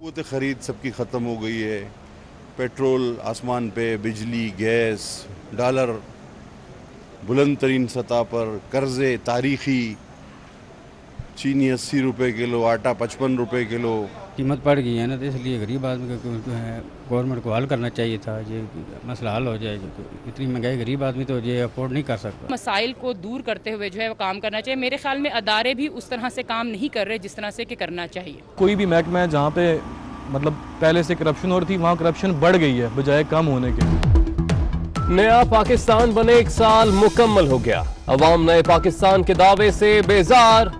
क़ुव्वत ख़रीद सबकी ख़त्म हो गई है। पेट्रोल आसमान पे, बिजली, गैस, डॉलर बुलंद तरीन सतह पर, कर्ज़े तारीख़ी, चीनी 80 रुपये किलो, आटा 55 रुपये किलो। कीमत बढ़ गई है ना, तो इसलिए गरीब आदमी को जो है गवर्नमेंट को हल करना चाहिए था, ये मसला हल हो जाए। इतनी महंगाई गरीब आदमी तो ये अफोर्ड नहीं कर सकता। मसाइल को दूर करते हुए जो है वो काम करना चाहिए। मेरे ख्याल में अदारे भी उस तरह से काम नहीं कर रहे जिस तरह से कि करना चाहिए। कोई भी महकमा है जहाँ पे मतलब पहले से करप्शन हो रही थी, वहाँ करप्शन बढ़ गई है बजाय कम होने के। नया पाकिस्तान बने 1 साल मुकम्मल हो गया। अवाम नए पाकिस्तान के दावे से बेजार।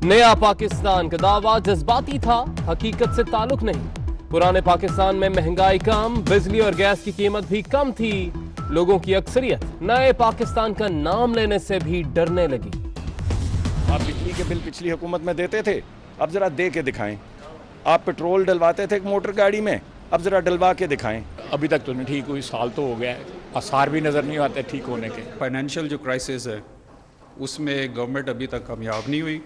नया पाकिस्तान का दावा जज्बाती था, हकीकत से ताल्लुक नहीं। पुराने पाकिस्तान में महंगाई कम, बिजली और गैस की कीमत भी कम थी। लोगों की अक्सरियत नए पाकिस्तान का नाम लेने से भी डरने लगी। आप बिजली के बिल पिछली हुकूमत में देते थे, अब जरा दे के दिखाएं। आप पेट्रोल डलवाते थे मोटर गाड़ी में, अब जरा डलवा के दिखाएं। अभी तक तो नहीं ठीक हुई, साल तो हो गया है, आसार भी नज़र नहीं आते ठीक होने के। फाइनेंशियल जो क्राइसिस है उसमें गवर्नमेंट अभी तक कामयाब नहीं हुई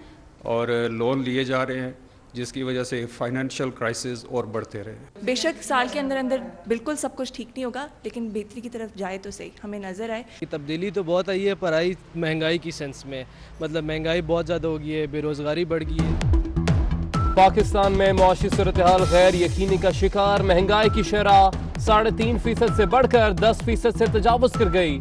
और लोन लिए जा रहे हैं, जिसकी वजह से फाइनेंशियल क्राइसिस और बढ़ते रहे। बेशक साल के अंदर अंदर बिल्कुल सब कुछ ठीक नहीं होगा, लेकिन बेहतरी की तरफ जाए तो सही, हमें नज़र आए। तब्दीली तो बहुत आई है पढ़ाई महंगाई की सेंस में, मतलब महंगाई बहुत ज़्यादा हो गई है, बेरोज़गारी बढ़ गई है। पाकिस्तान में मुआशी सूरत हाल गैर यकीनी का शिकार। महंगाई की शरह 3.5% से बढ़कर 10% से तजावुज कर गई।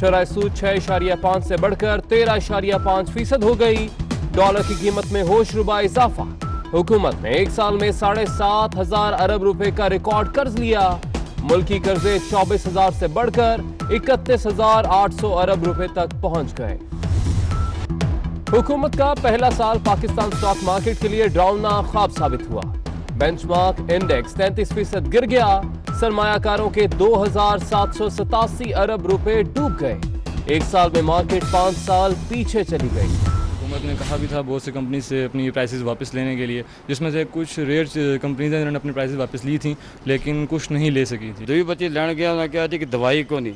शरह सूद 6.5 से बढ़कर 13.5% हो गई। डॉलर की कीमत में होशरुबा इजाफा। हुकूमत ने 1 साल में 7,500 अरब रुपए का रिकॉर्ड कर्ज लिया। मुल्की कर्जे 24,000 से बढ़कर 31,800 अरब रुपए तक पहुंच गए। हुकूमत का पहला साल पाकिस्तान स्टॉक मार्केट के लिए डरावना ख्वाब साबित हुआ। बेंचमार्क इंडेक्स 33% गिर गया। सरमायाकारों के 2,787 अरब रुपए डूब गए। 1 साल में मार्केट 5 साल पीछे चली गई। हुकूमत ने कहा भी था बहुत सी कंपनी से अपनी प्राइसेस वापस लेने के लिए, जिसमें से कुछ रेयर कंपनीज हैं जिन्होंने अपनी प्राइसेस वापस ली थी, लेकिन कुछ नहीं ले सकी थी। जो भी बच्चे लैंड गया ना क्या कि दवाई को नहीं,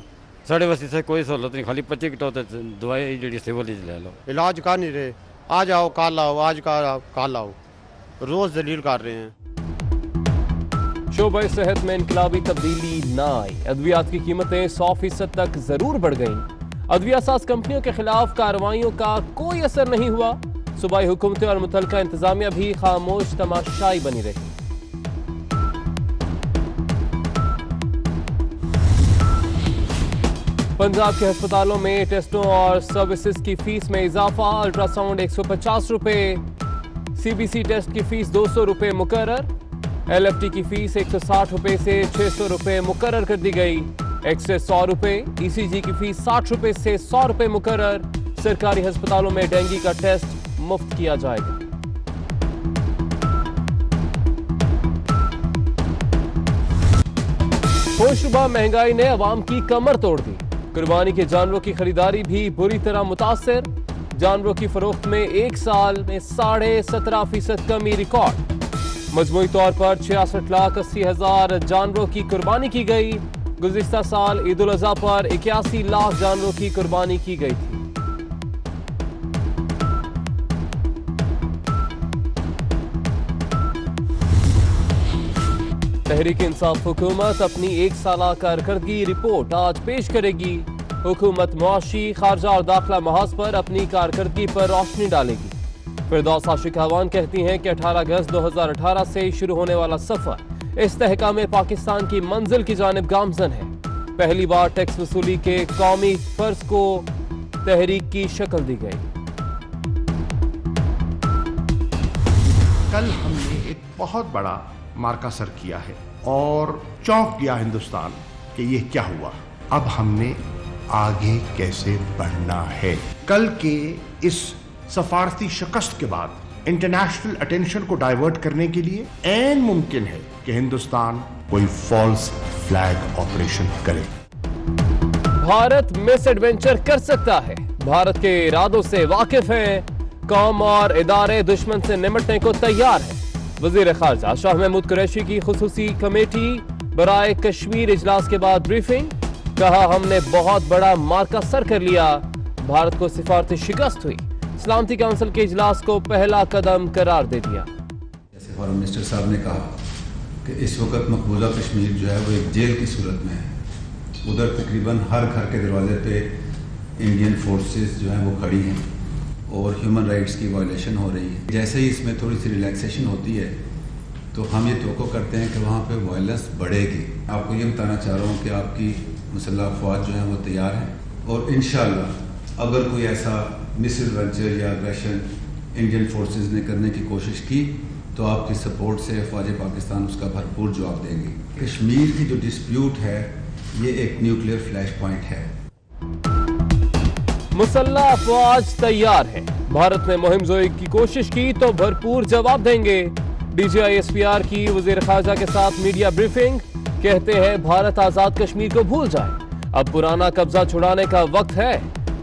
साढ़े बस से कोई सहूलत नहीं, खाली 25 किलो दवाई जी सिविल ले लो। इलाज कर नहीं रहे, आज आओ कल आओ, आज कल आओ, रोज दलील कर रहे हैं। शोबे सेहत में इनकलाबी तब्दीली ना आई। अद्वियात की कीमतें 100% तक जरूर बढ़ गईं। अद्विया साज कंपनियों के खिलाफ कार्रवाइयों का कोई असर नहीं हुआ। सूबाई हुकूमतें और मुतलका इंतजामिया भी खामोश तमाशाई बनी रही। पंजाब के अस्पतालों में टेस्टों और सर्विसेज की फीस में इजाफा। अल्ट्रासाउंड 150 रुपए, सीबीसी टेस्ट की फीस 200 रुपए मुकर्रर। एलएफटी की फीस 160 रुपए से 600 रुपए मुकर्रर कर दी गई। एक्सरे 100 रुपए, ईसीजी की फीस 60 रुपए से 100 रुपए मुकर्रर। सरकारी अस्पतालों में डेंगू का टेस्ट मुफ्त किया जाएगा। होशरुबा महंगाई ने अवाम की कमर तोड़ दी। कुर्बानी के जानवरों की खरीदारी भी बुरी तरह मुतासिर। जानवरों की फरोख्त में 1 साल में 17.5% कमी रिकॉर्ड। मजमूई तौर पर 66,80,000 जानवरों की कुर्बानी की गई। गुज़िश्ता साल ईद उल अज़हा पर 81 लाख जानवरों की कुर्बानी की गई थी। तहरीक इंसाफ हुकूमत अपनी 1 साला कारकर्दगी रिपोर्ट आज पेश करेगी। हुकूमत मुआशी, खारजा और दाखिला महाज पर अपनी कारकर्दगी पर रोशनी डालेगी। फिरदौस आशिकावान कहती हैं कि 18 अगस्त 2018 से शुरू होने वाला सफर इस्तेहकाम पाकिस्तान की मंजिल की जानिब गामजन है। पहली बार टैक्स वसूली के कौमी फर्ज को तहरीक की शक्ल दी गई। कल हमने एक बहुत बड़ा मार्का सर किया है और चौंक गया हिंदुस्तान कि ये क्या हुआ। अब हमने आगे कैसे बढ़ना है। कल के इस सफारती शिकस्त के बाद इंटरनेशनल अटेंशन को डाइवर्ट करने के लिए ऐन मुमकिन है कि हिंदुस्तान कोई फॉल्स फ्लैग ऑपरेशन करे। भारत मिस एडवेंचर कर सकता है। भारत के इरादों से वाकिफ है। कौम और इदारे दुश्मन से निमटने को तैयार है। वजीर खारजा शाह महमूद कुरैशी की खुसूसी कमेटी बराए कश्मीर इजलास के बाद ब्रीफिंग। कहा हमने बहुत बड़ा मार्का सर कर लिया। भारत को सिफारती शिकस्त हुई। सलामती काउंसिल के इजलास को पहला कदम करार दे दिया। जैसे फॉरेन मिनिस्टर साहब ने कहा कि इस वक्त मकबूजा कश्मीर जो है वो एक जेल की सूरत में है। उधर तकरीबन हर घर के दरवाजे पे इंडियन फोर्सेस जो हैं वो खड़ी हैं और ह्यूमन राइट्स की वायलेशन हो रही है। जैसे ही इसमें थोड़ी सी रिलैक्सेशन होती है तो हम ये तवक्को करते हैं कि वहाँ पे वायलेंस बढ़ेगी। आपको ये बताना चाह रहा हूँ कि आपकी मुसल्लह अफवाज जो हैं वो तैयार हैं और इंशाअल्लाह अगर कोई ऐसा मिसएडवेंचर या एग्रेशन इंडियन फोर्सेस ने करने की कोशिश की तो आपकी सपोर्ट से अफवाज पाकिस्तान उसका भरपूर जवाब देंगी। कश्मीर की जो डिस्प्यूट है ये एक न्यूक्लियर फ्लैश पॉइंट है। मुसल्लह अफवाज तैयार है। भारत ने मुहिम जोई की कोशिश की तो भरपूर जवाब देंगे। DGI-SPR की वजीर खारजा के साथ मीडिया ब्रीफिंग। कहते हैं भारत आजाद कश्मीर को भूल जाए, अब पुराना कब्जा छुड़ाने का वक्त है।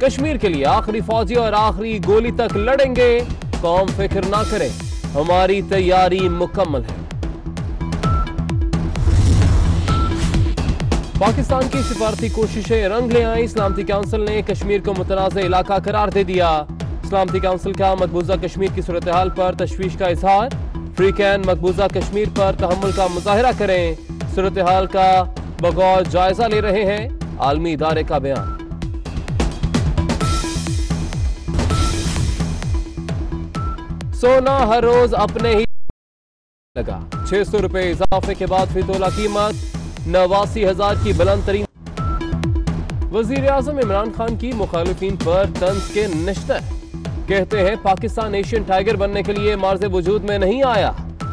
कश्मीर के लिए आखिरी फौजी और आखिरी गोली तक लड़ेंगे। कौम फिक्र ना करे, हमारी तैयारी मुकम्मल है। पाकिस्तान की सिफारती कोशिशें रंग ले आई। सलामती काउंसिल ने कश्मीर को मुतनाज़ इलाका करार दे दिया। सलामती काउंसिल का मकबूजा कश्मीर की सूरत हाल पर तशवीश का इजहार। फ्री कैन मकबूजा कश्मीर पर तहम्मुल का मुजाहरा करें, सूरत हाल का बगौर जायजा ले रहे हैं। आलमी इदारे का बयान। सोना हर रोज अपने ही लगा। 600 रुपए इजाफे के बाद फी तोला कीमत 89,000 की बुलंद तरीन। वजीर आजम इमरान खान की मुखालिफिन पर तंज के निश्तर। कहते हैं पाकिस्तान एशियन टाइगर बनने के लिए मार्ज़े वजूद में नहीं आया।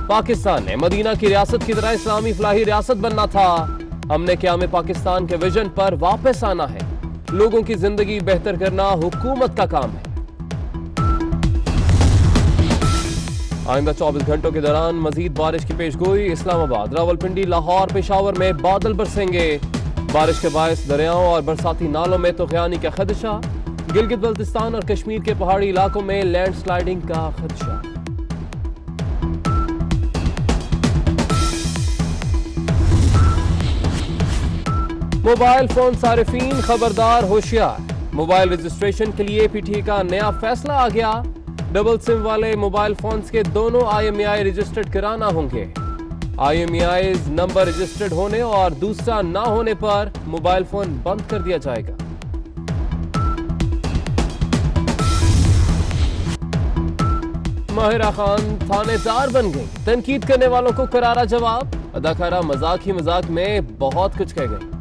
पाकिस्तान ने मदीना की रियासत की तरह इस्लामी फलाही रियासत बनना था। हमने क़याम पाकिस्तान के विजन पर वापस आना है। लोगों की जिंदगी बेहतर करना हुकूमत का काम है। आइंदा 24 घंटों के दौरान मजीद बारिश की पेशगोई। इस्लामाबाद, रावलपिंडी, लाहौर, पेशावर में बादल बरसेंगे। बारिश के बायस दरियाओं और बरसाती नालों में तूफ़ानी का खदशा। गिलगित बल्तिस्तान और कश्मीर के पहाड़ी इलाकों में लैंडस्लाइडिंग का खदशा। मोबाइल फोन सारिफीन खबरदार, होशियार। मोबाइल रजिस्ट्रेशन के लिए PTA का नया फैसला आ गया। डबल सिम वाले मोबाइल फोन्स के दोनों IMEI रजिस्टर्ड कराना होंगे। IMEI नंबर रजिस्टर्ड होने और दूसरा ना होने पर मोबाइल फोन बंद कर दिया जाएगा। माहिरा खान थानेदार बन गई। तनकीद करने वालों को करारा जवाब। अदाकारा मजाक ही मजाक में बहुत कुछ कह गई।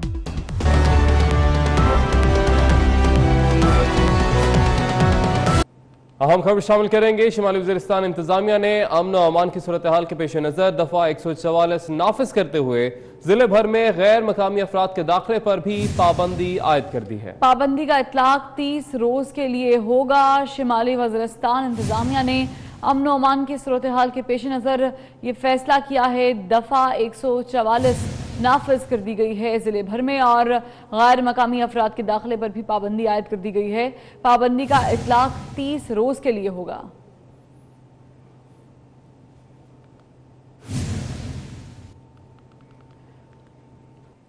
अहम खबर शामिल करेंगे। शिमाली वज़ीरिस्तान इंतजामिया ने अमन और अमान की सूरत हाल के पेश नज़र दफ़ा 144 नाफिज करते हुए जिले भर में गैर मकामी अफराद के दाखिले पर भी पाबंदी आयद कर दी है। पाबंदी का इतलाक 30 रोज के लिए होगा। शिमाली वज़ीरिस्तान इंतजामिया ने अमन और अमान की सूरत हाल के पेश नज़र ये फैसला किया है। दफ़ा 144 नाफिज कर दी गई है जिले भर में और गैर मकामी अफराद के दाखिले पर भी पाबंदी आयद कर दी गई है। पाबंदी का इतलाक 30 रोज के लिए होगा।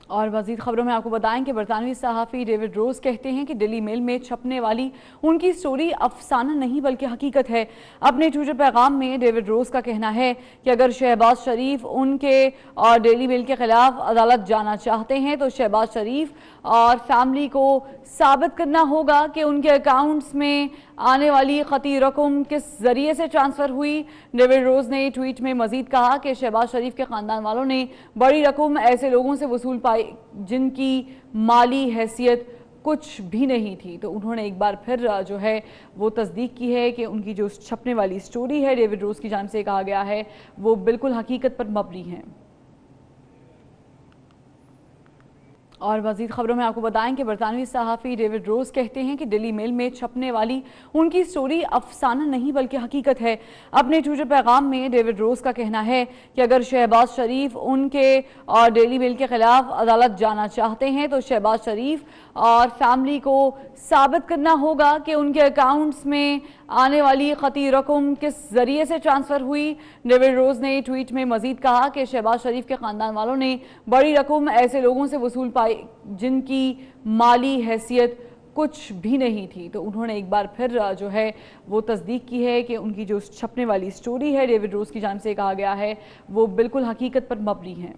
और मज़ीद खबरों में आपको बताएं कि बरतानवी सहाफ़ी डेविड रोज कहते हैं कि डेली मेल में छपने वाली उनकी स्टोरी अफसाना नहीं बल्कि हकीकत है। अपने ट्विटर पैगाम में डेविड रोज का कहना है कि अगर शहबाज शरीफ उनके और डेली मेल के खिलाफ अदालत जाना चाहते हैं तो शहबाज शरीफ और फैमिली को साबित करना होगा कि उनके अकाउंट्स में आने वाली खती रकम किस जरिए से ट्रांसफ़र हुई। डेविड रोज ने ट्वीट में मजीद कहा कि शहबाज शरीफ के ख़ानदान वालों ने बड़ी रकम ऐसे लोगों से वसूल पाई जिनकी माली हैसियत कुछ भी नहीं थी। तो उन्होंने एक बार फिर जो है वो तस्दीक की है कि उनकी जो छपने वाली स्टोरी है डेविड रोज की जानिब से कहा गया है वो बिल्कुल हकीकत पर मबनी है। और मज़ीद खबरों में आपको बताएं कि बरतानवी सहाफ़ी डेविड रोज कहते हैं कि डेली मेल में छपने वाली उनकी स्टोरी अफसाना नहीं बल्कि हकीकत है। अपने ट्विटर पैगाम में डेविड रोज का कहना है कि अगर शहबाज शरीफ उनके और डेली मेल के खिलाफ अदालत जाना चाहते हैं तो शहबाज शरीफ और फैमिली को साबित करना होगा कि उनके अकाउंट्स में आने वाली खती रकम किस जरिए से ट्रांसफ़र हुई। डेविड रोज ने ट्वीट में मजीद कहा कि शहबाज शरीफ के ख़ानदान वालों ने बड़ी रकम ऐसे लोगों से वसूल पाई जिनकी माली हैसियत कुछ भी नहीं थी। तो उन्होंने एक बार फिर जो है वो तस्दीक की है कि उनकी जो छपने वाली स्टोरी है डेविड रोज की जानिब से कहा गया है वो बिल्कुल हकीकत पर मबनी है।